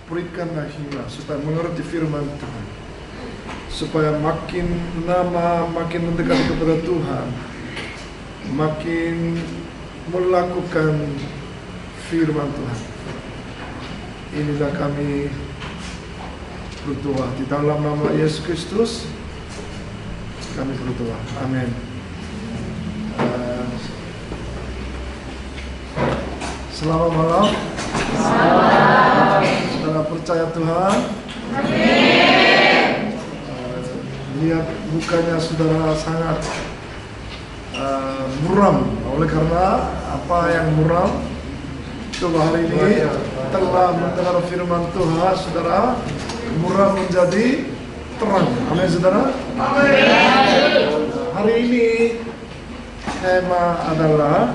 berikanlah hikmah supaya mengerti firman Tuhan, supaya makin lama makin mendekat kepada Tuhan, makin melakukan firman Tuhan. Inilah kami berdoa di dalam nama Yesus Kristus. Kami berdoa. Amin. Selamat malam. Saudara percaya Tuhan. Amin. Lihat mukanya saudara sangat muram. Oleh karena apa yang muram? Coba hari ini telah mendengar firman Tuhan, saudara, muram menjadi terang. Amin, saudara. Amin. Hari ini tema adalah,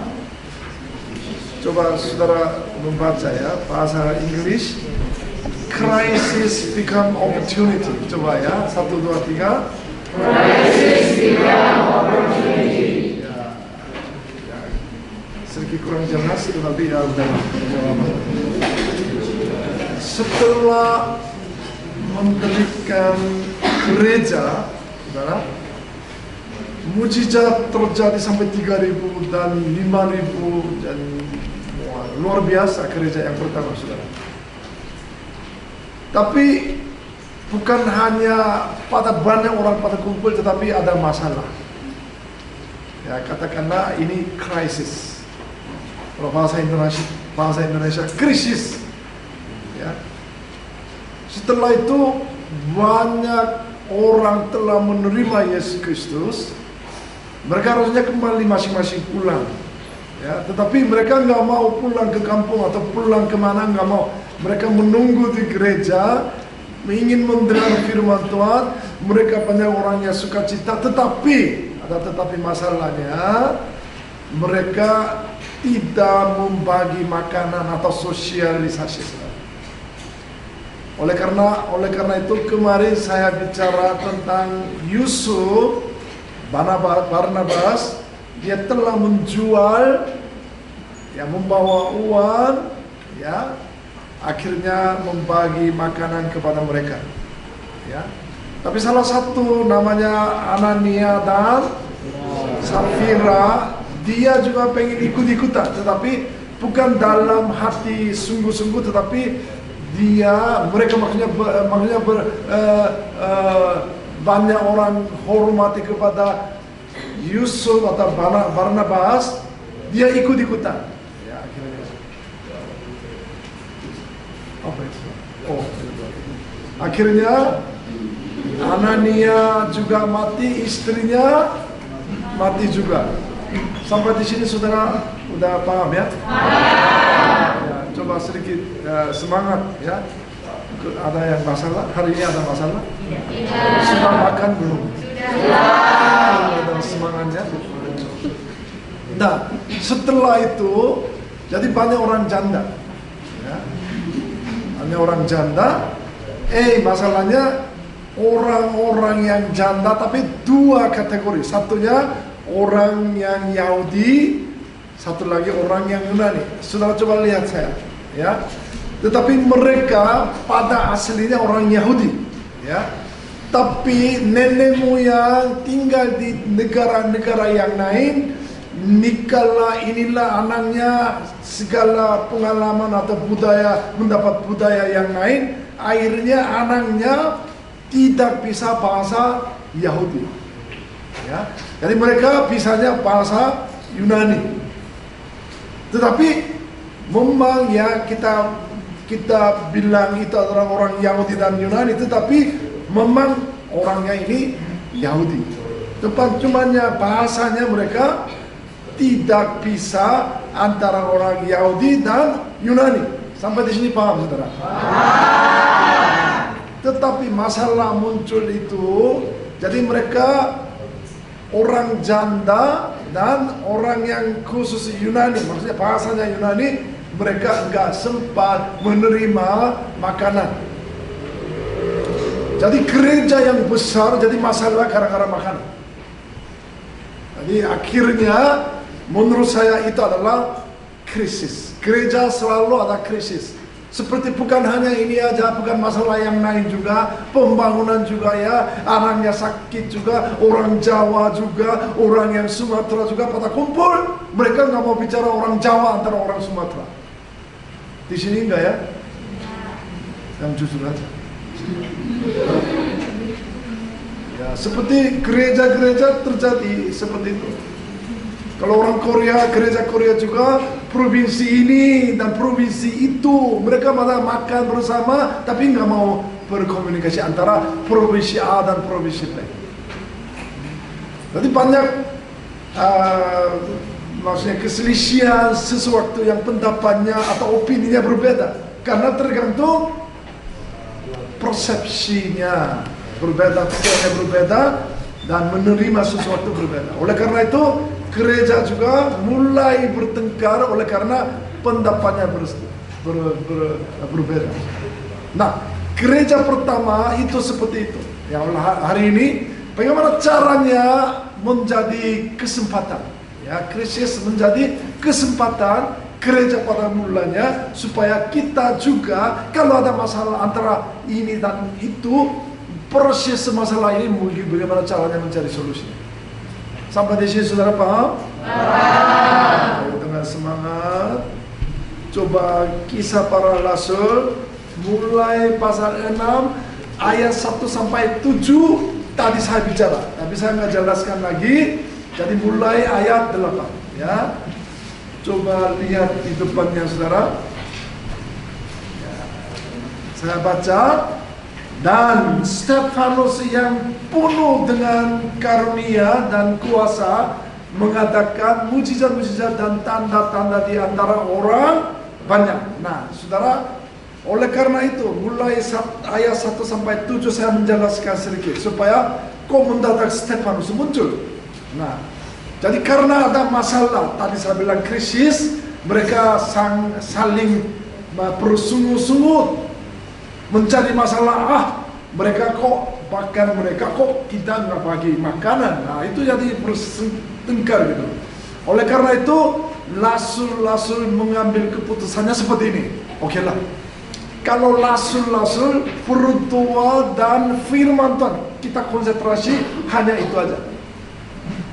coba saudara membaca ya, bahasa Inggris, crisis become opportunity. Coba ya, 1, 2, 3. Crisis become opportunity. Sedikit kurang jelas, tetapi ya udah. Setelah mendirikan gereja, saudara, mujizat terjadi sampai 3.000 dan 5.000 dan luar biasa gereja yang pertama, saudara. Tapi bukan hanya pada banyak orang pada kumpul, tetapi ada masalah. Ya, katakanlah ini krisis. Kalau bahasa Indonesia krisis. Ya. Setelah itu banyak orang telah menerima Yesus Kristus. Mereka harusnya kembali masing-masing pulang. Ya, tetapi mereka nggak mau pulang ke kampung atau pulang kemana, nggak mau. Mereka menunggu di gereja, ingin mendengar firman Tuhan. Mereka banyak orangnya sukacita, tetapi masalahnya mereka tidak membagi makanan atau sosialisasi. Oleh karena itu kemarin saya bicara tentang Yusuf Barnabas. Dia telah menjual, ya, membawa uang, ya, akhirnya membagi makanan kepada mereka, ya. Tapi salah satu namanya Anania dan Safira, dia juga pengen ikut-ikutan, tetapi bukan dalam hati sungguh-sungguh, tetapi mereka banyak orang hormati kepada Yusuf atau Barnabas, dia ikut-ikutan. Ya, akhirnya. Akhirnya Anania juga mati, istrinya mati juga. Sampai di sini saudara udah paham ya? Ya, coba sedikit semangat ya. Ada yang masalah? Hari ini ada masalah? Sudah makan belum? Ada semangatnya. Nah, setelah itu jadi banyak orang janda. Ya. Banyak orang janda. Masalahnya orang-orang yang janda, tapi dua kategori. Satunya orang yang Yahudi, satu lagi orang yang Yunani. Saudara coba lihat saya, ya. Tetapi mereka pada aslinya orang Yahudi, ya. Tapi nenek moyang tinggal di negara-negara yang lain, nikahlah, inilah anaknya, segala pengalaman atau budaya, mendapat budaya yang lain, akhirnya anaknya tidak bisa bahasa Yahudi. Ya. Jadi mereka bisanya bahasa Yunani. Tetapi memang ya kita bilang itu adalah orang Yahudi dan Yunani, tetapi memang orangnya ini Yahudi. Cumannya bahasanya mereka tidak bisa antara orang Yahudi dan Yunani. Sampai di sini paham, saudara? Tetapi masalah muncul itu, jadi mereka orang janda dan orang yang khusus Yunani, maksudnya bahasanya Yunani, mereka enggak sempat menerima makanan. Jadi gereja yang besar jadi masalah gara-gara makanan. Jadi akhirnya menurut saya itu adalah krisis. Gereja selalu ada krisis. Seperti bukan hanya ini aja, bukan masalah yang lain juga, pembangunan juga ya, anaknya sakit juga, orang Jawa juga, orang yang Sumatera juga pada kumpul. Mereka nggak mau bicara orang Jawa antara orang Sumatera. Di sini enggak ya? Yang jujur aja. Ya, seperti gereja-gereja terjadi seperti itu. Kalau orang Korea, gereja Korea juga, provinsi ini dan provinsi itu, mereka malah makan bersama, tapi nggak mau berkomunikasi antara provinsi A dan provinsi B. Jadi banyak, maksudnya keselisihan sesuatu yang pendapatnya atau opininya berbeda, karena tergantung persepsinya berbeda, pikirannya berbeda, dan menerima sesuatu berbeda. Oleh karena itu, gereja juga mulai bertengkar oleh karena pendapatnya berbeda. Nah, gereja pertama itu seperti itu. Ya, hari ini bagaimana caranya menjadi kesempatan? Ya, krisis menjadi kesempatan gereja pada mulanya supaya kita juga kalau ada masalah antara ini dan itu, proses masalah ini mungkin bagaimana caranya mencari solusinya. Sampai di sini saudara paham? Ayo dengan semangat. Coba Kisah Para Rasul mulai pasal 6 ayat 1 sampai 7 tadi saya bicara, tapi saya nggak jelaskan lagi. Jadi mulai ayat 8 ya. Coba lihat di depannya saudara ya. Saya baca. Dan Stefanus yang penuh dengan karunia dan kuasa mengadakan mujizat-mujizat dan tanda-tanda di antara orang banyak. Nah, saudara, oleh karena itu mulai ayat 1 sampai 7 saya menjelaskan sedikit supaya kok mendadak Stefanus muncul. Nah, jadi karena ada masalah, tadi saya bilang krisis, mereka saling bersungguh-sungguh mencari masalah. Mereka kok bahkan mereka kok kita nggak bagi makanan. Nah, itu jadi bertengkar gitu. Oleh karena itu rasul-rasul mengambil keputusannya seperti ini. Oke lah, kalau rasul-rasul pertua dan firman Tuhan kita konsentrasi hanya itu aja.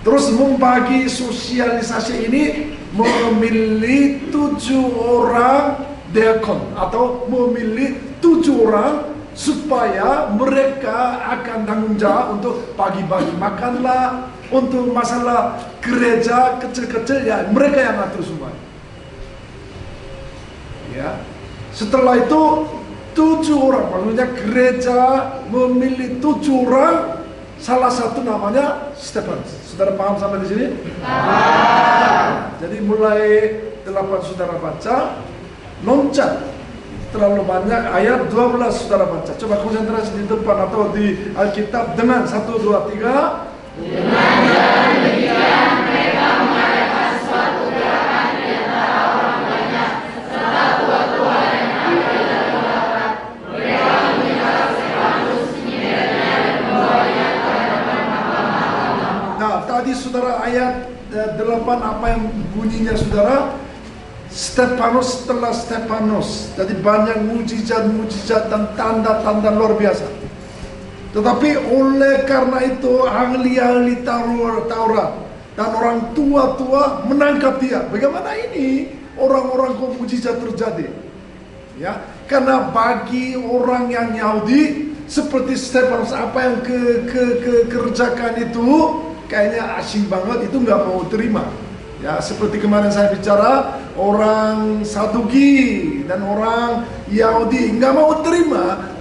Terus membagi sosialisasi ini memilih 7 orang diakon atau memilih 7 orang supaya mereka akan tanggung jawab untuk bagi-bagi makanlah, untuk masalah gereja kecil-kecil ya mereka yang atur semua. Ya, setelah itu 7 orang, maksudnya gereja memilih 7 orang, salah satu namanya Stefanus. Saudara paham sampai di sini? Jadi mulai 8 saudara baca, loncat. Terlalu banyak ayat 12 saudara baca. Coba konsentrasi di depan atau di Alkitab dengan 1, 2, 3. Dengan jalan demikian mereka mengadakan suatu gerakan di antara orang banyak serta tua-tua yang ada di dalam larat. Mereka menyekat Stefanus, menyedernya dan membawanya ke hadapan mahkamah. Nah, tadi saudara ayat 8 apa yang bunyinya saudara? Stefanus setelah Stefanus, jadi banyak mujizat-mujizat dan tanda-tanda luar biasa. Tetapi oleh karena itu ahli-ahli Taurat dan orang tua-tua menangkap dia. Bagaimana ini orang-orang kok mujizat terjadi? Ya, karena bagi orang yang Yahudi seperti Stefanus apa yang kerjakan itu kayaknya asing banget, itu nggak mau terima. Ya, seperti kemarin saya bicara, orang Saduki dan orang Yahudi nggak mau terima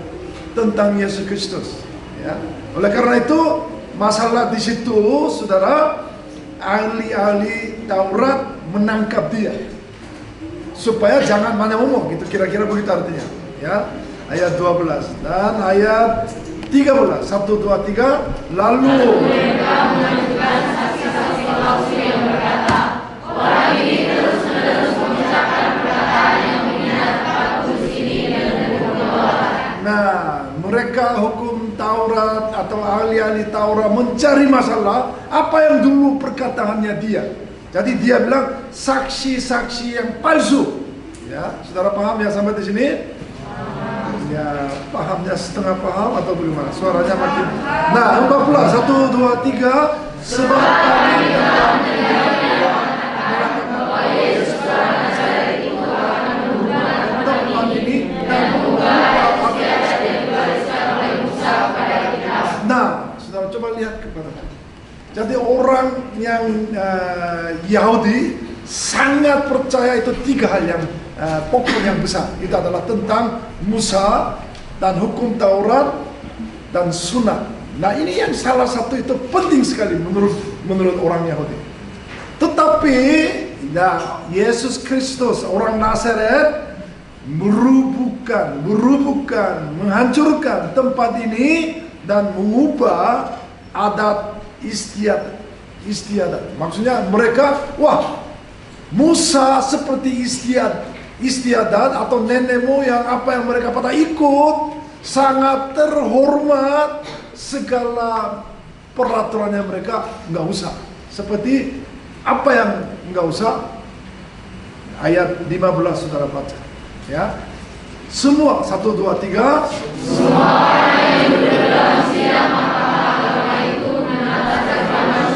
tentang Yesus Kristus. Ya, oleh karena itu masalah di situ, saudara, ahli-ahli Taurat menangkap dia supaya jangan banyak ngomong. Gitu kira-kira begitu artinya. Ya, ayat 12 dan ayat 13, 1, 2, 3. Lalu mereka menunjukkan saksi-saksi palsu yang berkata, orang ini terus-menerus mengucapkan perkataan yang menghina tempat kudus ini dan berdoa. Nah, mereka hukum Taurat atau ahli-ahli Taurat mencari masalah apa yang dulu perkataannya dia. Jadi dia bilang saksi-saksi yang palsu. Ya, saudara paham ya sampai di sini? Ya, pahamnya setengah paham atau bagaimana? Suaranya makin. Nah, 14, 1, 2, 3. Sebab kami dalam tempat ini dan nah, saudara coba lihat kepada. Jadi orang yang Yahudi sangat percaya itu 3 hal yang pokok yang besar. Itu adalah tentang Musa dan hukum Taurat dan sunat. Nah, ini yang salah satu itu penting sekali menurut orang Yahudi. Tetapi nah, Yesus Kristus orang Nazaret merubuhkan, menghancurkan tempat ini dan mengubah adat istiadat. Maksudnya mereka, wah, Musa seperti istiadat atau nenek moyang apa yang mereka pada ikut sangat terhormat, segala peraturannya mereka nggak usah. Seperti apa yang nggak usah? Ayat 15 saudara baca, ya. Semua 1, 2, 3. Semua orang yang hidup dalam sidang agama itu menatakan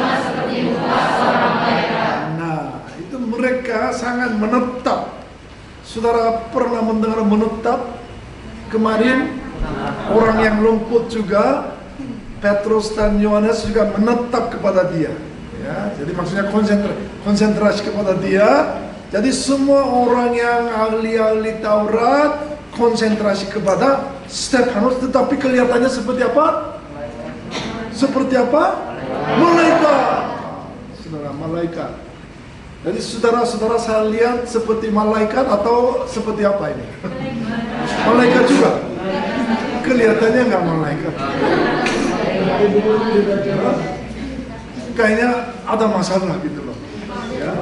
seperti muka seorang malaikat. Nah, itu mereka sangat menetap. Saudara pernah mendengar menetap? Kemarin orang yang lumpuh juga, Petrus dan Yohanes juga menetap kepada dia. Ya, jadi maksudnya konsentrasi kepada dia. Jadi semua orang yang ahli-ahli Taurat konsentrasi kepada Stefanus, tetapi kelihatannya seperti apa? Seperti apa? Malaikat. Saudara, malaikat. Jadi saudara-saudara saya lihat seperti malaikat atau seperti apa ini? Malaikat juga. Kelihatannya nggak malaikat. Kayaknya ada masalah gitu loh. Ya.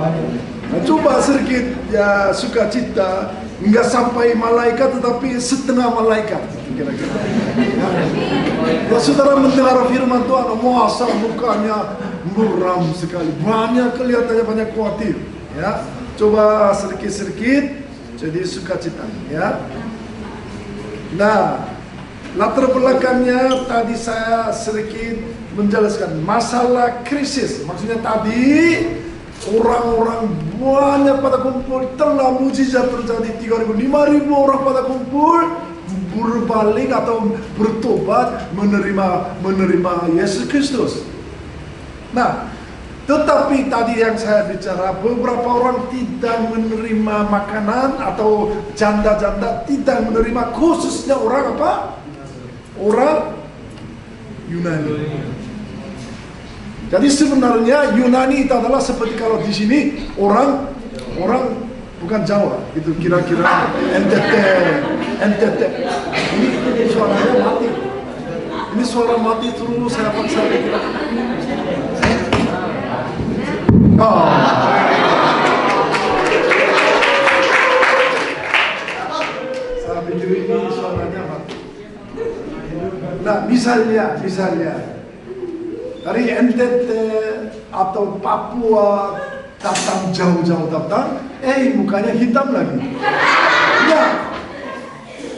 Nah, coba sedikit ya sukacita, nggak sampai malaikat tetapi setengah malaikat kira-kira. Ya, saudara mendengar firman Tuhan, masa mukanya muram sekali, kelihatannya banyak khawatir. Ya, coba sedikit-sedikit jadi sukacita. Ya. Nah, latar belakangnya tadi saya sedikit menjelaskan masalah krisis. Maksudnya tadi orang-orang banyak pada kumpul, telah mujizat terjadi, 3.000, 5.000 orang pada kumpul, berbalik atau bertobat, menerima Yesus Kristus. Nah, tetapi tadi yang saya bicara, beberapa orang tidak menerima makanan atau janda-janda tidak menerima, khususnya orang apa? Orang Yunani. Jadi sebenarnya Yunani itu adalah seperti kalau di sini orang bukan Jawa, itu kira-kira NTT. Ini suaranya mati. Ini suara mati terus saya paksa. Oh. Saya pikir ini suaranya mati. Nah, misalnya dari NTT atau Papua datang jauh-jauh datang, mukanya hitam lagi. Ya,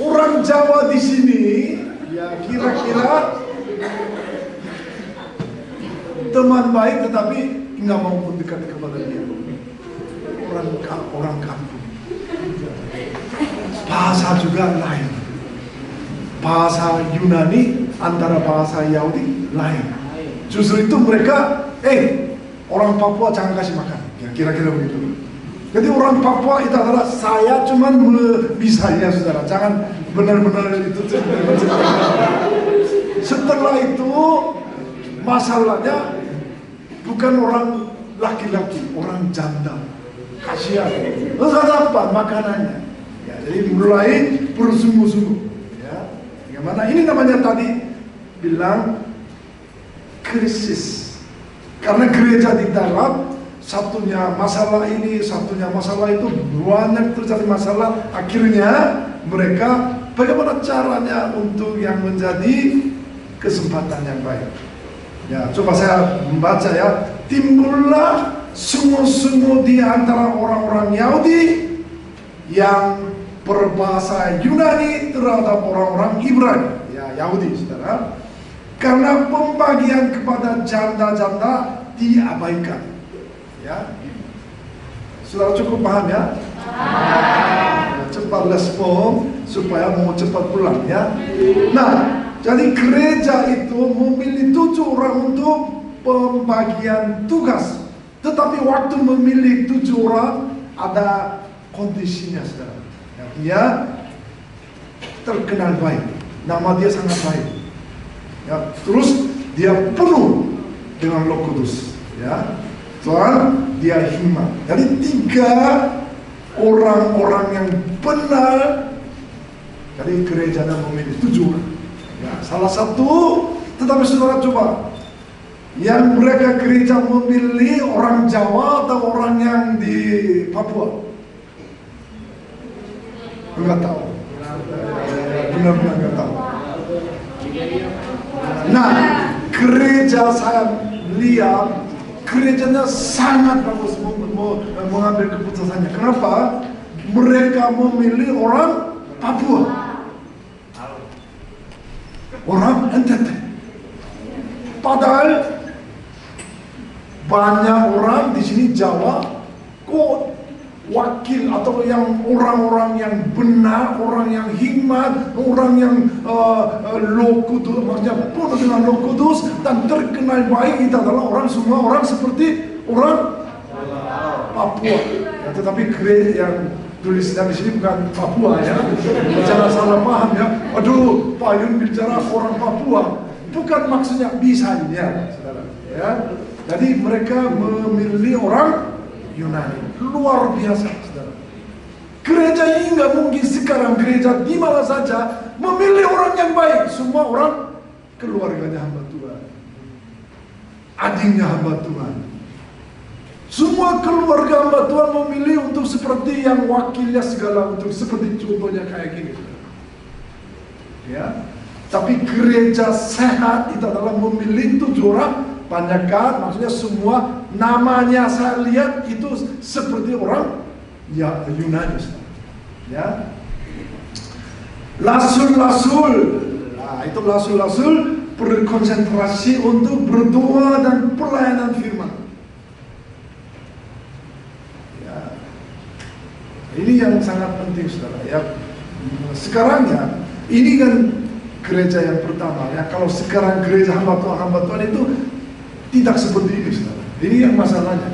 orang Jawa di sini, ya kira-kira teman baik tetapi nggak mau mendekat kepada dia. Orang kampung. Bahasa juga lain. Bahasa Yunani antara bahasa Yahudi lain. Justru itu mereka, orang Papua jangan kasih makan. Ya, kira-kira begitu. Jadi orang Papua itu adalah saya cuman bisa ya saudara, jangan benar-benar itu. Setelah itu masalahnya bukan orang laki-laki, orang janda. Kasihan. Terus ada apa makanannya? Ya, jadi mulai bersungguh-sungguh. Ya, bagaimana? Ini namanya tadi bilang krisis. Karena gereja di dalam satunya masalah ini, satunya masalah itu, banyak terjadi masalah. Akhirnya mereka bagaimana caranya untuk yang menjadi kesempatan yang baik. Ya, coba saya membaca ya. Timbullah sungguh-sungguh di antara orang-orang Yahudi yang berbahasa Yunani terhadap orang-orang Ibrani, ya Yahudi, saudara. Karena pembagian kepada janda-janda diabaikan, ya. Saudara cukup paham ya? Cepat respon supaya mau cepat pulang ya. Nah, jadi gereja itu memilih 7 orang untuk pembagian tugas. Tetapi waktu memilih 7 orang ada kondisinya, saudara. Ya, dia terkenal baik, nama dia sangat baik. Ya, terus dia penuh dengan Roh Kudus. Ya, soal dia hikmat. Jadi 3 orang-orang yang benar. Jadi gerejanya memilih 7 orang. Ya, salah satu, tetapi saudara coba, yang mereka gereja memilih orang Jawa atau orang yang di Papua? Enggak tahu. Benar-benar enggak tahu. Nah, gereja saya lihat gerejanya sangat bagus mengambil keputusannya. Kenapa? Mereka memilih orang Papua, orang NTT. Padahal banyak orang di sini Jawa, kok wakil atau yang orang-orang yang benar, orang yang hikmat, orang yang Roh Kudus, maksudnya penuh dengan Roh Kudus dan terkenal baik, itu adalah orang, semua orang seperti orang Papua. Ya, tetapi gereja yang tulisnya di sini bukan Papua ya, jangan salah paham ya. Aduh, Pak Yun bicara orang Papua, bukan maksudnya bisa ya, saudara. Ya, jadi mereka memilih orang Yunani, luar biasa, saudara. Gereja ini nggak mungkin sekarang gereja di mana saja memilih orang yang baik, semua orang keluarganya hamba Tuhan, adiknya hamba Tuhan. Semua keluarga hamba Tuhan memilih untuk seperti yang wakilnya segala, untuk seperti contohnya kayak gini. Ya, tapi gereja sehat itu adalah memilih 7 orang, banyak kan, maksudnya semua namanya saya lihat itu seperti orang ya Yunani. Ya, lasul-lasul, nah itu lasul-lasul berkonsentrasi untuk berdoa dan pelayanan firman. Ini yang sangat penting, saudara. Ya, sekarang ya, ini kan gereja yang pertama ya. Kalau sekarang gereja hamba Tuhan itu tidak seperti ini, saudara. Ini yang masalahnya.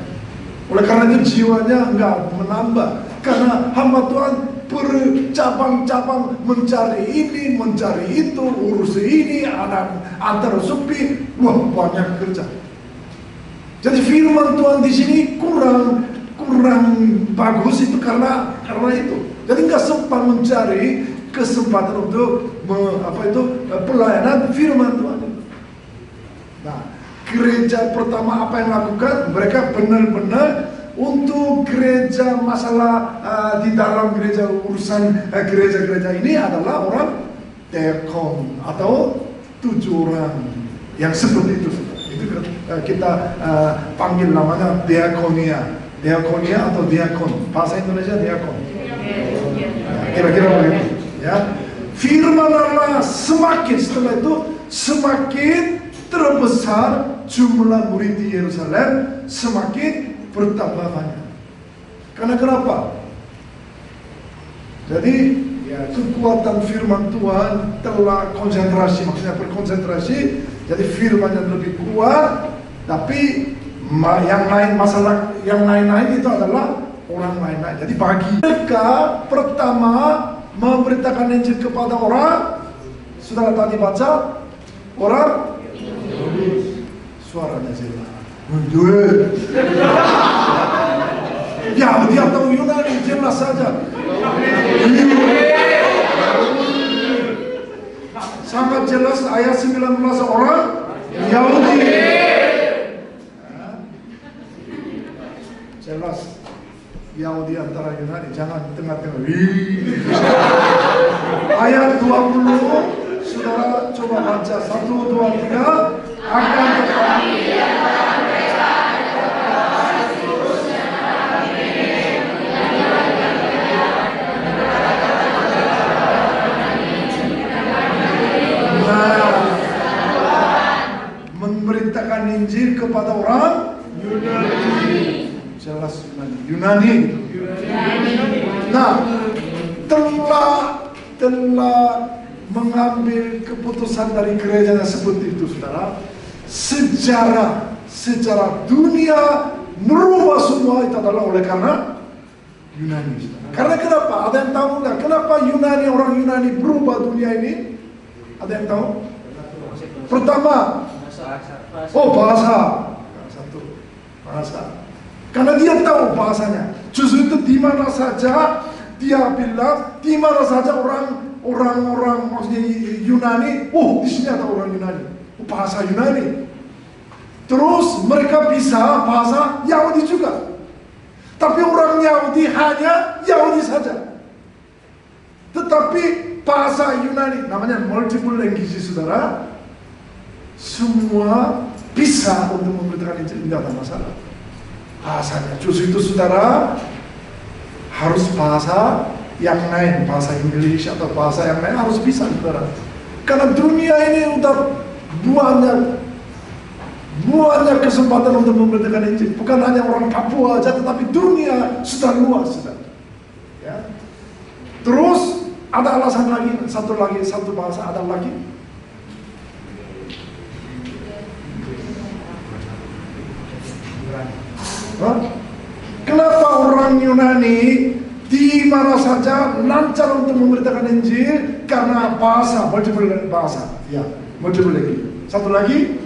Oleh karena itu jiwanya enggak menambah. Karena hamba Tuhan bercabang-cabang mencari ini, mencari itu, urus ini, anak antar sepi, wah banyak kerja. Jadi firman Tuhan di sini kurang bagus itu karena itu. Jadi nggak sempat mencari kesempatan untuk pelayanan firman Tuhan. Nah, gereja pertama apa yang lakukan? Mereka benar-benar untuk gereja masalah di dalam gereja, urusan gereja-gereja ini adalah orang diakon atau 7 orang yang seperti itu. Itu kita panggil namanya diakonia. Diakonia atau diakon, bahasa Indonesia diakon. Kira-kira begitu. Ya, firman Allah semakin setelah itu semakin terbesar jumlah murid di Yerusalem, semakin bertambah banyak. Karena kenapa? Jadi ya, kekuatan firman Tuhan telah konsentrasi, maksudnya berkonsentrasi. Jadi firmannya lebih kuat, tapi yang lain masalah yang lain-lain itu adalah orang lain-lain. Jadi bagi mereka pertama memberitakan Injil kepada orang, saudara tadi baca orang suaranya jelas. Yahudi atau Yunani jelas saja. Sangat jelas ayat 19 orang Yahudi. Jelas Yahudi antara Yunani, jangan tengah-tengah. Ayat 20, saudara coba baca 1, 2, 3. Akan tetapi di antara mereka ada beberapa orang Yunani. Nah, telah mengambil keputusan dari gerejanya seperti itu, saudara. Sejarah dunia merubah semua itu adalah oleh karena Yunani, saudara. Karena kenapa? Ada yang tahu nggak? Kenapa orang Yunani berubah dunia ini? Ada yang tahu? Pertama, bahasa. Satu, bahasa. Karena dia tahu bahasanya. Justru itu di mana saja dia bilang, di mana saja orang maksudnya Yunani, di sini ada orang Yunani, bahasa Yunani. Terus mereka bisa bahasa Yahudi juga. Tapi orang Yahudi hanya Yahudi saja. Tetapi bahasa Yunani, namanya multiple language, saudara. Semua bisa untuk memberitakan Injil, tidak ada masalah. Bahasanya, justru itu saudara harus bahasa yang lain, bahasa Inggris atau bahasa yang lain harus bisa, saudara. Karena dunia ini udah banyak kesempatan untuk memberitakan Injil. Bukan hanya orang Papua aja, tetapi dunia sudah luas, saudara. Ya. Terus ada alasan lagi, satu bahasa ada lagi. Kenapa orang Yunani di mana saja lancar untuk memberitakan Injil? Karena bahasa, multiple bahasa. Ya, multiple lagi. Satu lagi?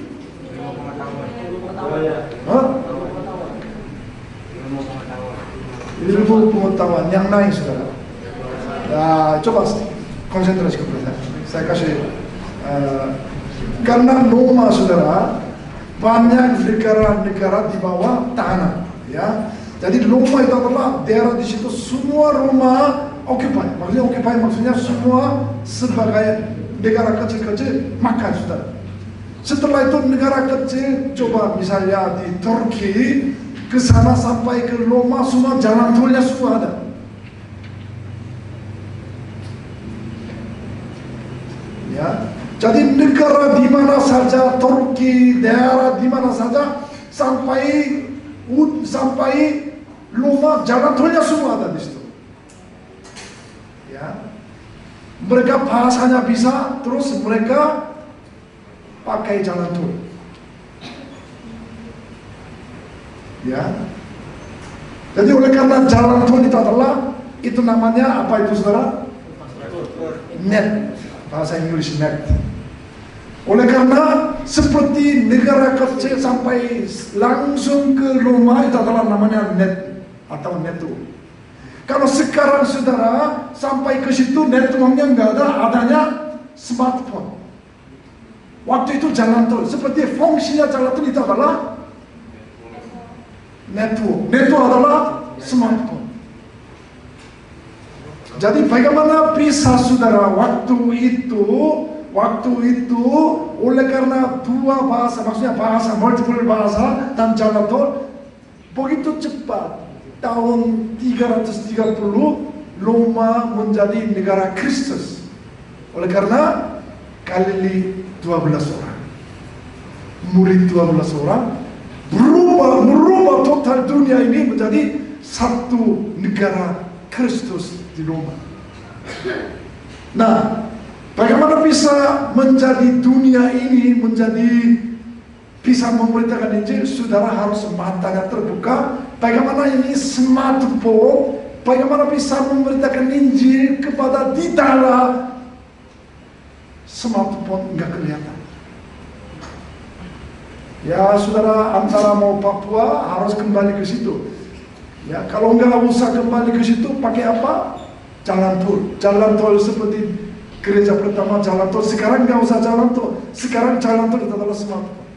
Ilmu pengetahuan yang lain, saudara. Coba konsentrasi kepada saya kasih. Karena Roma, saudara, banyak negara-negara di bawah tanah, ya. Jadi Roma itu adalah daerah di situ semua Roma occupy. Maksudnya semua sebagai negara kecil-kecil makan, saudara. Setelah itu negara kecil, coba misalnya di Turki, ke sana sampai ke Roma semua jalan tolnya semua ada. Ya. Jadi negara di mana saja, Turki, daerah di mana saja, sampai Roma jalan tolnya semua ada di situ. Ya, mereka bahasanya bisa, terus mereka pakai jalan tol. Ya, jadi oleh karena jalan tol itu adalah, itu namanya apa itu, saudara? Net, bahasa Inggris net. Oleh karena seperti negara kecil sampai langsung ke Roma itu adalah namanya net atau network. Kalau sekarang saudara sampai ke situ networknya nggak ada, adanya smartphone. Waktu itu jalan tol, seperti fungsinya jalan tol itu adalah network. Network adalah smartphone. Jadi bagaimana bisa, saudara, waktu itu oleh karena dua bahasa, maksudnya bahasa, multiple bahasa dan jalan tol begitu cepat. Tahun 330 Roma menjadi negara Kristus. Oleh karena Galilei 12 orang, murid 12 orang merubah total dunia ini menjadi satu negara Kristus di Roma. Nah, bagaimana bisa menjadi dunia ini bisa memberitakan Injil? Saudara harus matanya terbuka. Bagaimana ini smartphone, bagaimana bisa memberitakan Injil kepada di dalam smartphone nggak kelihatan. Ya, saudara, antara mau Papua harus kembali ke situ. Ya, kalau nggak usah kembali ke situ, pakai apa? Jalan tol seperti gereja pertama jalan tol. Sekarang nggak usah jalan tol. Sekarang jalan tol itu adalah smartphone.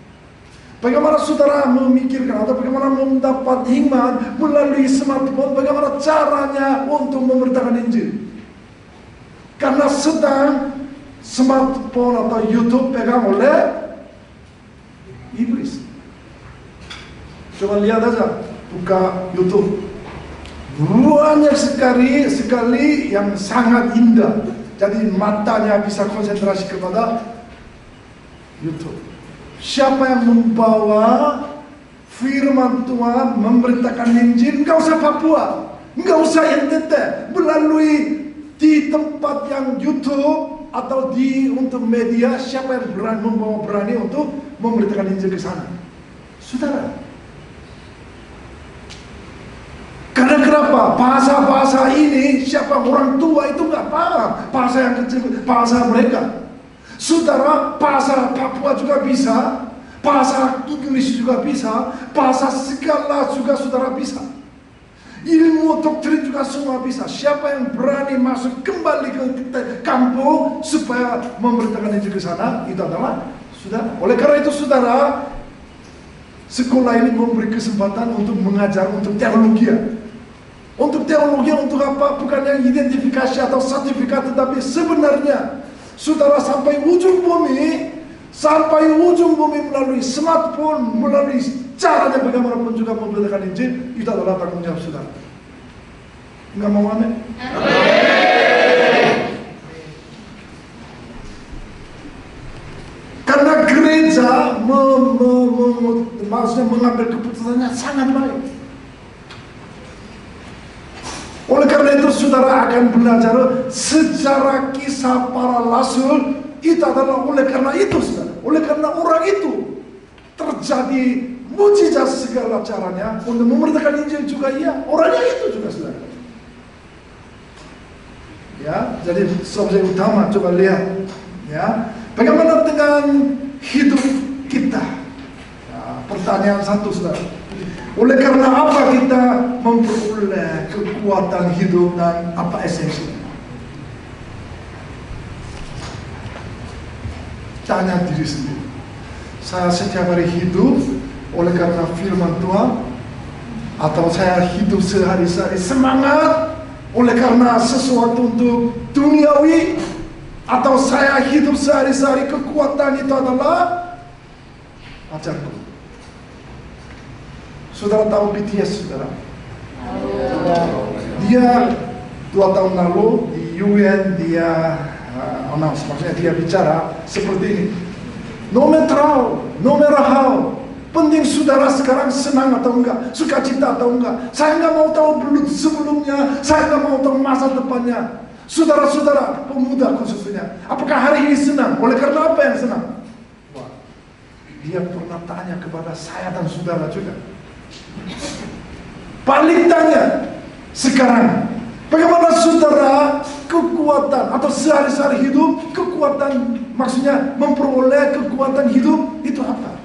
Bagaimana saudara memikirkan atau bagaimana mendapat hikmat melalui smartphone? Bagaimana caranya untuk memberitakan Injil? Karena sedang smartphone atau YouTube pegang oleh iblis. Coba lihat aja, buka YouTube. Banyak sekali yang sangat indah. Jadi matanya bisa konsentrasi kepada YouTube. Siapa yang membawa firman Tuhan, memberitakan Injil, nggak usah Papua, nggak usah NTT, melalui di tempat yang YouTube atau untuk media, siapa yang berani untuk memberitakan Injil ke sana? Saudara. Karena kenapa? Bahasa-bahasa ini, siapa orang tua itu nggak paham. Bahasa yang kecil, bahasa mereka. Saudara, bahasa Papua juga bisa, bahasa Inggris juga bisa, bahasa segala juga saudara bisa. Ilmu doktrin juga semua bisa. Siapa yang berani masuk kembali ke kampung supaya memberitakan Injil ke sana, itu adalah saudara. Oleh karena itu saudara, sekolah ini memberi kesempatan untuk mengajar untuk teologi. Untuk teologi untuk apa? Bukan yang identifikasi atau sertifikat, tetapi sebenarnya saudara sampai ujung bumi melalui smartphone, melalui caranya bagaimanapun juga memberitakan Injil, itu adalah tanggung jawab saudara. Enggak mau amin? Karena gereja maksudnya mengambil keputusannya sangat baik. Oleh karena itu saudara akan belajar sejarah kisah para rasul. Itu adalah oleh karena itu saudara. Oleh karena orang itu terjadi mujizat segala caranya untuk memberitakan Injil juga iya. Orangnya itu juga saudara. Ya, jadi subjek utama coba lihat. Ya, bagaimana dengan hidup kita? Ya, pertanyaan satu saudara. Oleh karena apa kita memperoleh kekuatan hidup dan apa esensinya? Tanya diri sendiri. Saya setiap hari hidup oleh karena firman Tuhan, atau saya hidup sehari-hari semangat oleh karena sesuatu untuk duniawi, atau saya hidup sehari-hari kekuatan itu adalah ajarku. Saudara tahu BTS, saudara? Dia 2 tahun lalu di UN dia announce, maksudnya dia bicara seperti ini. No matter how, penting saudara sekarang senang atau enggak, sukacita atau enggak. Saya nggak mau tahu belum sebelumnya, saya nggak mau tahu masa depannya. Saudara-saudara pemuda khususnya, apakah hari ini senang? Oleh karena apa yang senang? Wah, dia pernah tanya kepada saya dan saudara juga. Balik tanya sekarang, bagaimana saudara kekuatan atau sehari-hari hidup, kekuatan maksudnya memperoleh kekuatan hidup itu apa?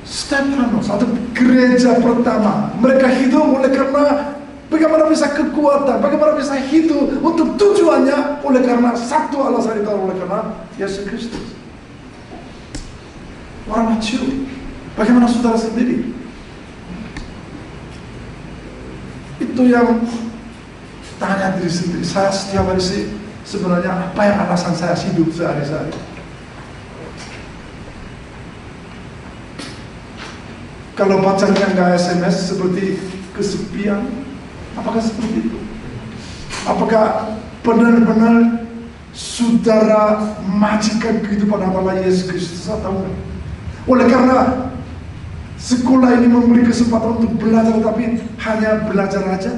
Stefanos atau gereja pertama, mereka hidup oleh karena bagaimana bisa kekuatan, bagaimana bisa hidup untuk tujuannya oleh karena satu alasan itu, oleh karena Yesus Kristus. Orang mature. Bagaimana saudara sendiri? Itu yang tanya diri sendiri. Saya setiap hari sih sebenarnya apa yang alasan saya hidup sehari-hari? Kalau pacarnya nggak SMS seperti kesepian, apakah seperti itu? Apakah benar-benar saudara majikan kehidupan adalah Yesus Kristus atau enggak? Oleh karena sekolah ini memberi kesempatan untuk belajar, tapi hanya belajar aja.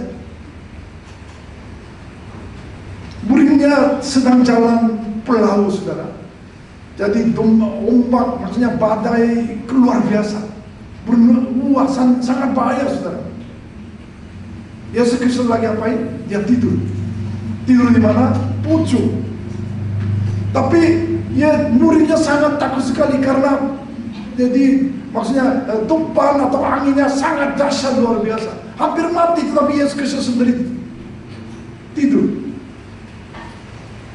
Muridnya sedang jalan pelaut, saudara. Jadi ombak, maksudnya badai luar biasa, sangat bahaya, saudara. Yesus Kristus lagi apain? Dia tidur. Tidur di mana? Pucuk. Tapi ya muridnya sangat takut sekali karena jadi maksudnya tumpahan atau anginnya sangat dahsyat luar biasa, hampir mati, tetapi Yesus Kristus sendiri tidur.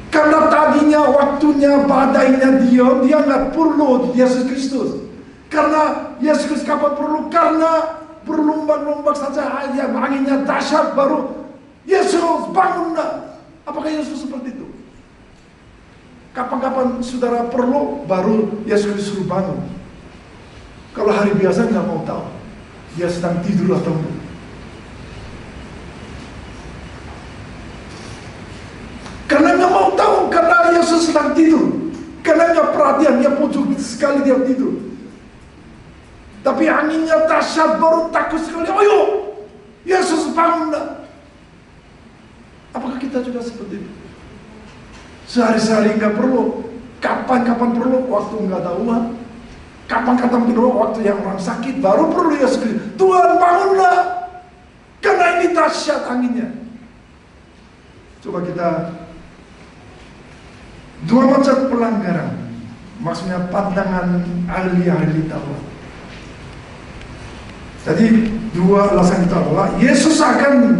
Karena tadinya waktunya badainya diam, dia nggak perlu Yesus Kristus. Karena Yesus Kristus kapan perlu? Karena berlombak-lombak saja, ya anginnya dahsyat baru Yesus bangun. Apakah Yesus seperti itu? Kapan-kapan saudara perlu baru Yesus Kristus suruh bangun. Kalau hari biasa nggak mau tahu dia sedang tidur atau enggak. Karena nggak mau tahu, karena Yesus sedang tidur. Karena nggak perhatian, dia pucuk sekali dia tidur. Tapi anginnya dahsyat, baru takut sekali. Ayo, Yesus bangunlah. Apakah kita juga seperti itu? Sehari-hari nggak perlu, kapan-kapan perlu, waktu nggak ada uang, kapan-kapan perlu, waktu yang orang sakit, baru perlu Yesus Kristus. Tuhan bangunlah, karena ini dahsyat anginnya. Coba kita dua macam pelanggaran, maksudnya pandangan ahli-ahli Taurat. Jadi dua alasan itu adalah Yesus akan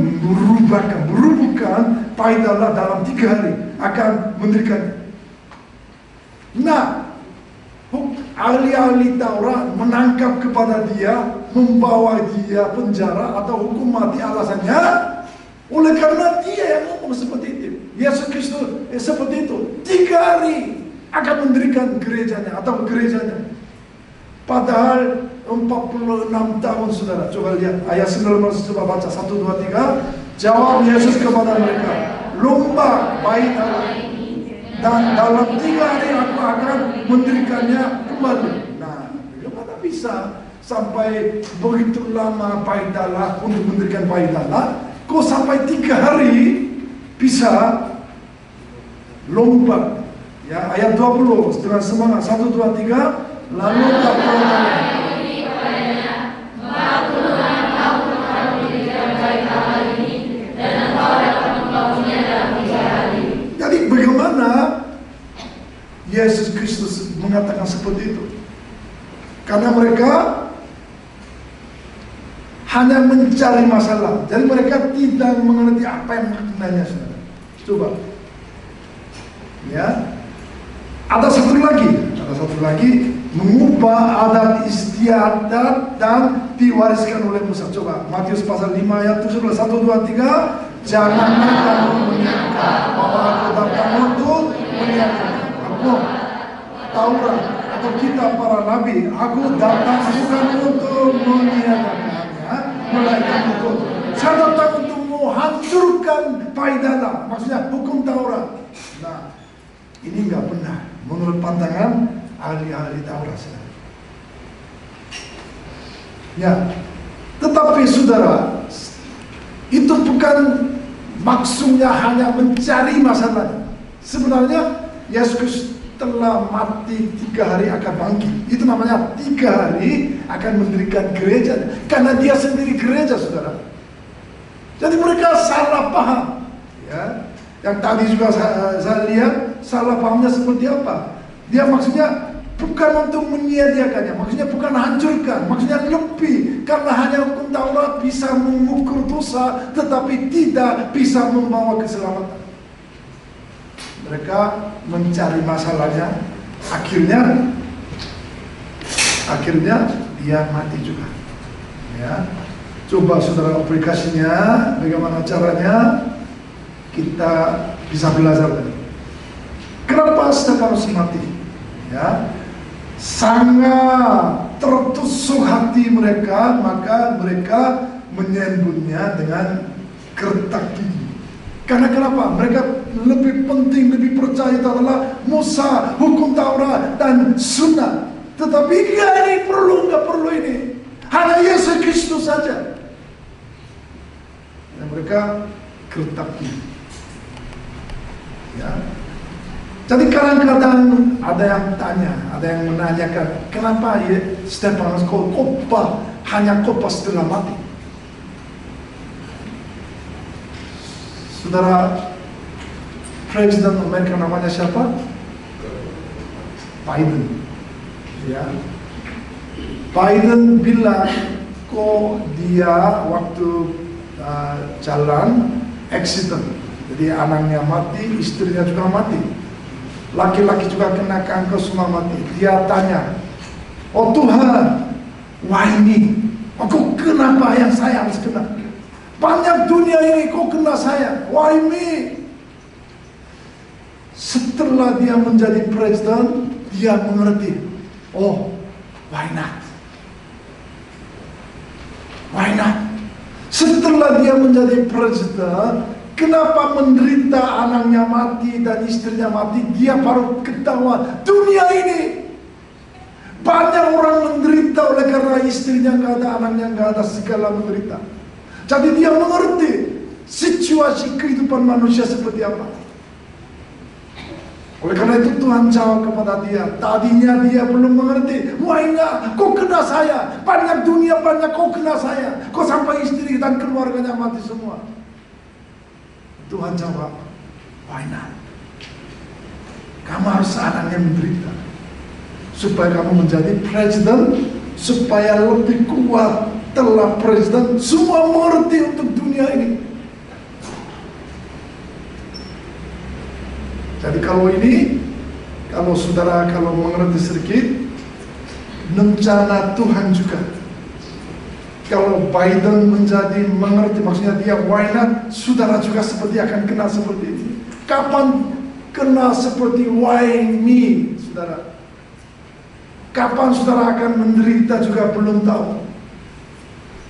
merubuhkan paidalah dalam 3 hari, akan mendirikan. Nah, ahli-ahli Taurat menangkap kepada dia, membawa dia penjara atau hukum mati, alasannya oleh karena dia yang ngomong seperti itu. Yesus Kristus seperti itu, 3 hari akan mendirikan gerejanya atau gerejanya. Padahal 46 tahun saudara. Coba lihat ayat 19, coba baca 1, 2, 3. Jawab Yesus kepada mereka, lomba baik Allah, dan dalam 3 hari aku akan mendirikannya kembali. Nah, bagaimana bisa sampai begitu lama paidalah untuk mendirikan paidalah? Kok sampai 3 hari bisa lomba? Ya, ayat 20, setelah semangat 1, 2, 3. Lalu jadi bagaimana Yesus Kristus mengatakan seperti itu? Karena mereka hanya mencari masalah. Jadi mereka tidak mengerti apa yang maknanya, saudara. Coba. Ya. Ada satu lagi, mengubah adat istiadat dan diwariskan oleh Musa. Coba Matius pasal 5 ayat 17, 1, 2, 3. Janganlah kamu menyangka bahwa aku datang untuk menyiapkan aku Taurat atau kitab para nabi. Aku datang bukan untuk menyiapkannya, melainkan untuk saya datang untuk menghancurkan paidalah, maksudnya hukum Taurat. Nah, ini nggak benar menurut pandangan ahli-ahli Taurat. Ya, tetapi saudara, itu bukan maksudnya hanya mencari masalah. Sebenarnya Yesus telah mati 3 hari akan bangkit. Itu namanya 3 hari akan mendirikan gereja. Karena dia sendiri gereja, saudara. Jadi mereka salah paham. Ya, yang tadi juga saya lihat salah pahamnya seperti apa. Dia maksudnya bukan untuk menyediakannya, maksudnya bukan hancurkan, maksudnya lebih. Karena hanya hukum Taurat bisa mengukur dosa, tetapi tidak bisa membawa keselamatan. Mereka mencari masalahnya, akhirnya dia mati juga. Ya, coba saudara aplikasinya, bagaimana caranya kita bisa belajar dari. Kenapa Stefanus mati? Ya, sangat tertusuk hati mereka, maka mereka menyambutnya dengan gertak gigi. Karena kenapa? Mereka lebih penting, lebih percaya itu adalah Musa, hukum Taurat dan Sunnah. Tetapi ini perlu, nggak perlu ini. Hanya Yesus Kristus saja. Dan mereka gertak gigi. Ya. Jadi kadang-kadang ada yang tanya, ada yang menanyakan, kenapa ya Stefanus khotbah hanya khotbah setelah mati? Saudara, Presiden Amerika namanya siapa? Biden. Ya, Biden bilang kok dia waktu jalan accident, jadi anaknya mati, istrinya juga mati. Laki-laki juga kena kanker, semua mati. Dia tanya, oh Tuhan, why me? Kok kenapa yang saya harus kena? Banyak dunia ini kok kena saya, why me? Setelah dia menjadi presiden, dia mengerti, oh why not? Why not? Setelah dia menjadi presiden, kenapa menderita anaknya mati dan istrinya mati, dia baru ketawa dunia ini Banyak orang menderita oleh karena istrinya nggak ada, anaknya nggak ada, segala menderita. Jadi dia mengerti situasi kehidupan manusia seperti apa. Oleh karena itu Tuhan jawab kepada dia. Tadinya dia belum mengerti. Wahina, kok kena saya? Banyak dunia, banyak kok kena saya. Kok sampai istri dan keluarganya mati semua? Tuhan jawab, wahina, kamu harus anaknya menderita supaya kamu menjadi presiden, supaya lebih kuat telah presiden. Semua mengerti untuk dunia ini. Jadi kalau saudara mengerti sedikit, rencana Tuhan juga. Kalau Biden mengerti, maksudnya dia why not, saudara juga seperti akan kena seperti ini. Kapan kena seperti why me, saudara? Kapan saudara akan menderita juga belum tahu.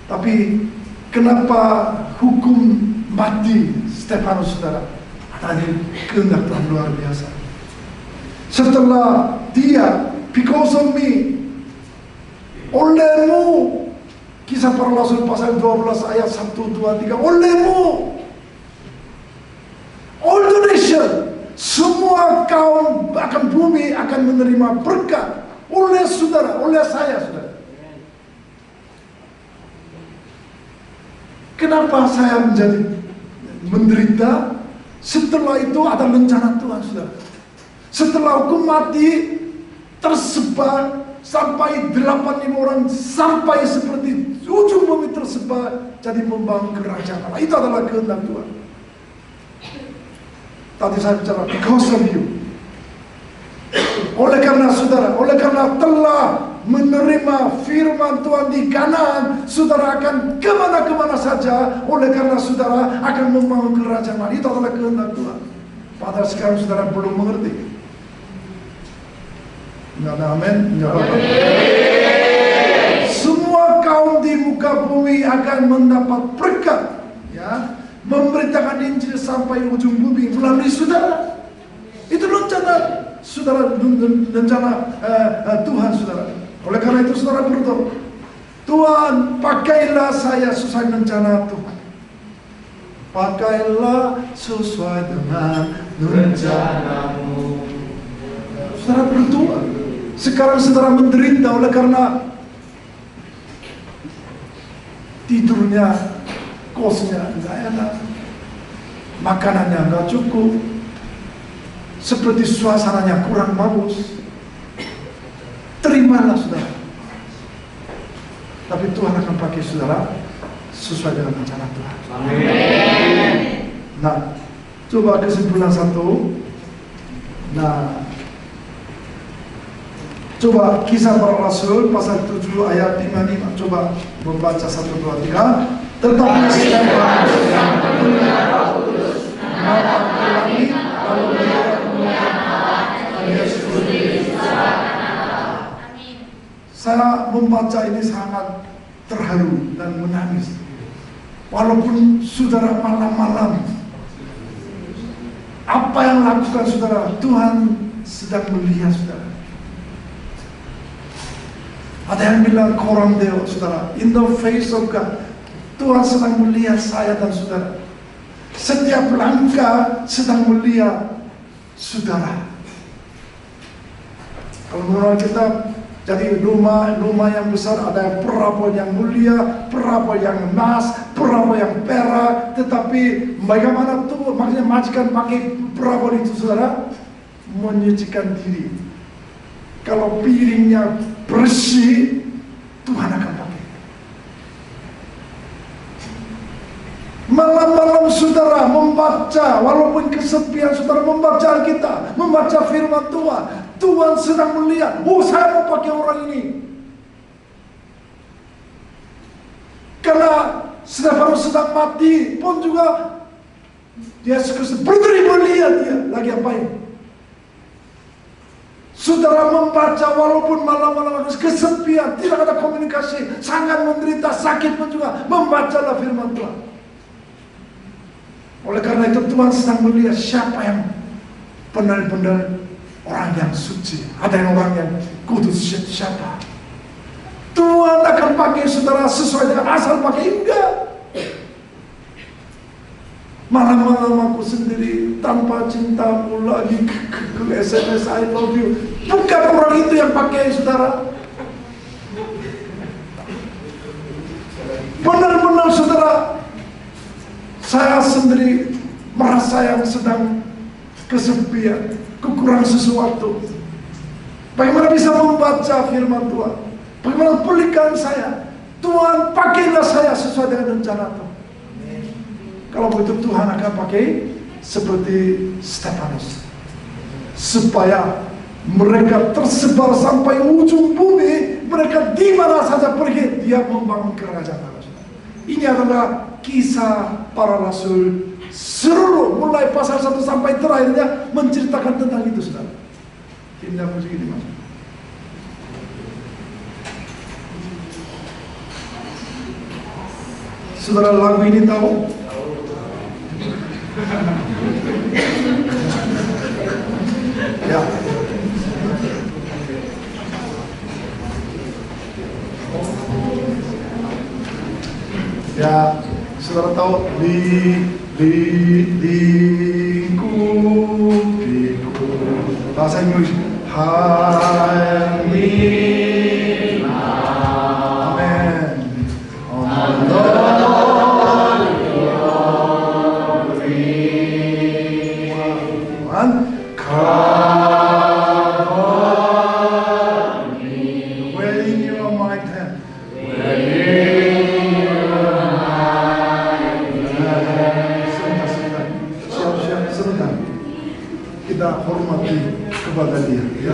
Tapi kenapa hukum mati Stefanus, saudara? Tadi kehendak Tuhan luar biasa. Setelah dia, because of me, olehmu, Kisah Para Rasul pasal 12 ayat 1, 2, 3, olehmu, all the nation, semua kaum akan bumi akan menerima berkat oleh saudara, oleh saya, saudara. Kenapa saya menjadi menderita? Setelah itu ada rencana Tuhan, saudara. Setelah hukum mati tersebar sampai 8.000 orang, sampai seperti ujung bumi tersebar, jadi membangun kerajaan Allah. Itu adalah kehendak Tuhan. Tadi saya bicara because of you. Oleh karena saudara, oleh karena telah menerima firman Tuhan di Kanaan, saudara akan kemana-kemana saja. Oleh karena saudara akan membangun kerajaan Allah. Itu adalah kehendak Tuhan. Padahal sekarang saudara belum mengerti. Enggak ada amin? Enggak apa-apa. Semua kaum di muka bumi akan mendapat berkat, ya, memberitakan Injil sampai ujung bumi melalui saudara. Itu rencana saudara, rencana Tuhan, saudara. Oleh karena itu saudara berdoa, Tuhan, pakailah saya sesuai rencana Tuhan. Pakailah sesuai dengan rencanamu. Saudara berdoa. Sekarang saudara menderita oleh karena tidurnya, kosnya nggak enak, makanannya nggak cukup, seperti suasananya kurang bagus. Terimalah saudara. Tapi Tuhan akan pakai saudara sesuai dengan rencana Tuhan. Amin. Nah, coba kesimpulan satu. Nah, coba Kisah Para Rasul pasal 7 ayat 55. Coba membaca 1, 2, 3. Tetapi Stefanus yang penuh Roh Kudus mengulangi lalu melihat kemuliaan Allah dan Yesus berdiri secara. Saya membaca ini sangat terharu dan menangis. Walaupun saudara malam-malam, apa yang lakukan saudara, Tuhan sedang melihat saudara. Ada yang bilang koram deo, saudara, in the face of God. Tuhan sedang melihat saya dan saudara. Setiap langkah sedang melihat saudara. Kalau menurut kita, jadi rumah yang besar, ada yang perabot yang mulia, perabot yang emas, perabot yang perak. Tetapi bagaimana tuh, maksudnya majikan pakai perabot itu saudara, menyucikan diri. Kalau piringnya bersih, Tuhan akan pakai. Malam-malam saudara membaca, walaupun kesepian saudara membaca Alkitab, membaca firman Tuhan, Tuhan sedang melihat, oh saya mau pakai orang ini. Karena Stefanus sedang mati pun juga Yesus Kristus berdiri melihat dia lagi apain. Saudara membaca walaupun malam-malam kesepian, tidak ada komunikasi, sangat menderita, sakit pun juga, membacalah firman Tuhan. Oleh karena itu Tuhan sedang melihat siapa yang benar-benar orang yang suci. Ada yang orang yang kudus siapa? Tuhan akan pakai saudara sesuai dengan asal pakai, enggak. Malam-malam aku sendiri tanpa cintamu lagi ke SMS I love you. Bukan orang itu yang pakai saudara. Benar-benar saudara, saya sendiri merasa yang sedang kesepian, kekurangan sesuatu. Bagaimana bisa membaca firman Tuhan? Bagaimana pulihkan saya? Tuhan, pakailah saya sesuai dengan rencana Tuhan. Kalau begitu Tuhan akan pakai seperti Stefanus, supaya mereka tersebar sampai ujung bumi. Mereka di mana saja pergi, dia membangun kerajaan Allah. Ini adalah kisah para rasul seluruh, mulai pasal 1 sampai terakhirnya menceritakan tentang itu, saudara. Indah musik ini, Mas. Saudara, lagu ini tahu? Ya. Ya, saudara tahu bahasa Inggris. Amen. On the kita hormati kepada dia. Ya.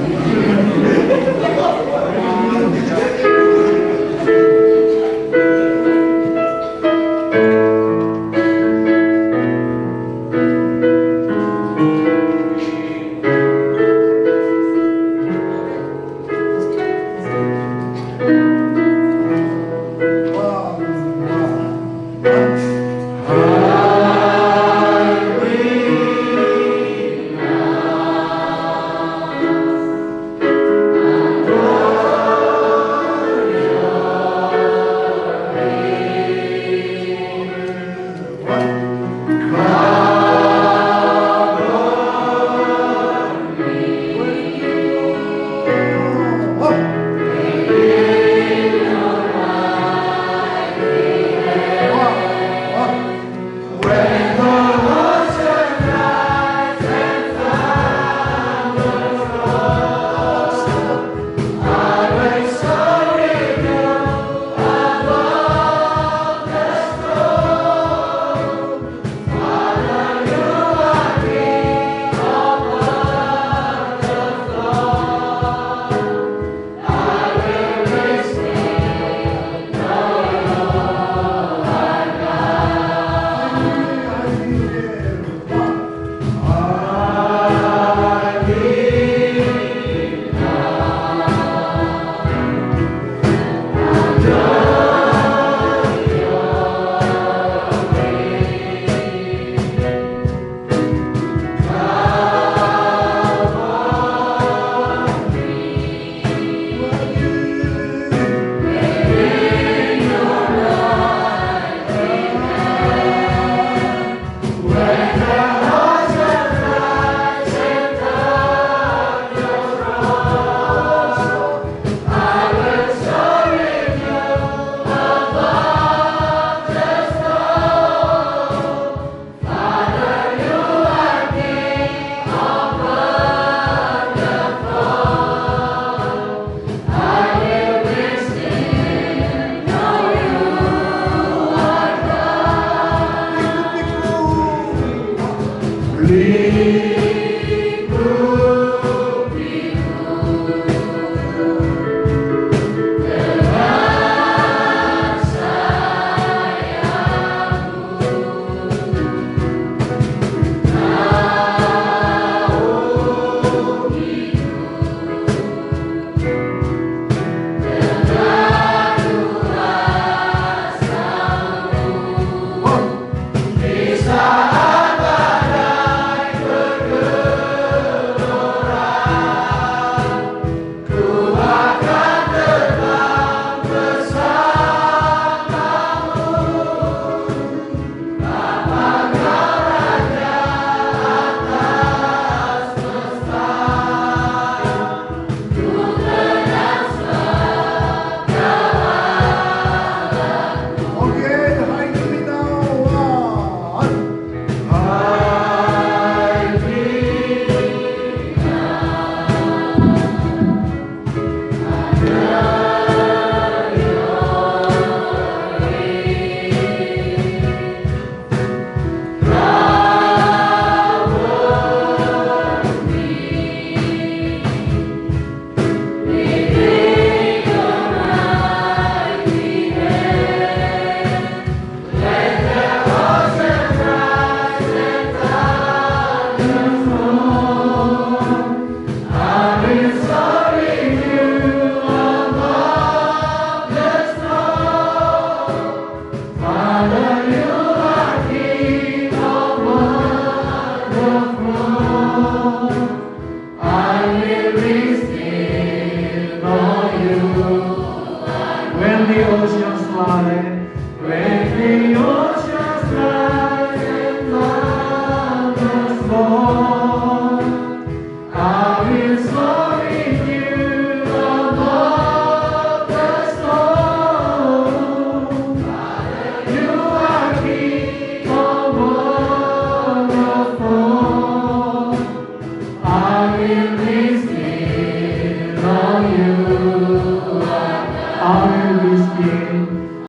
Leave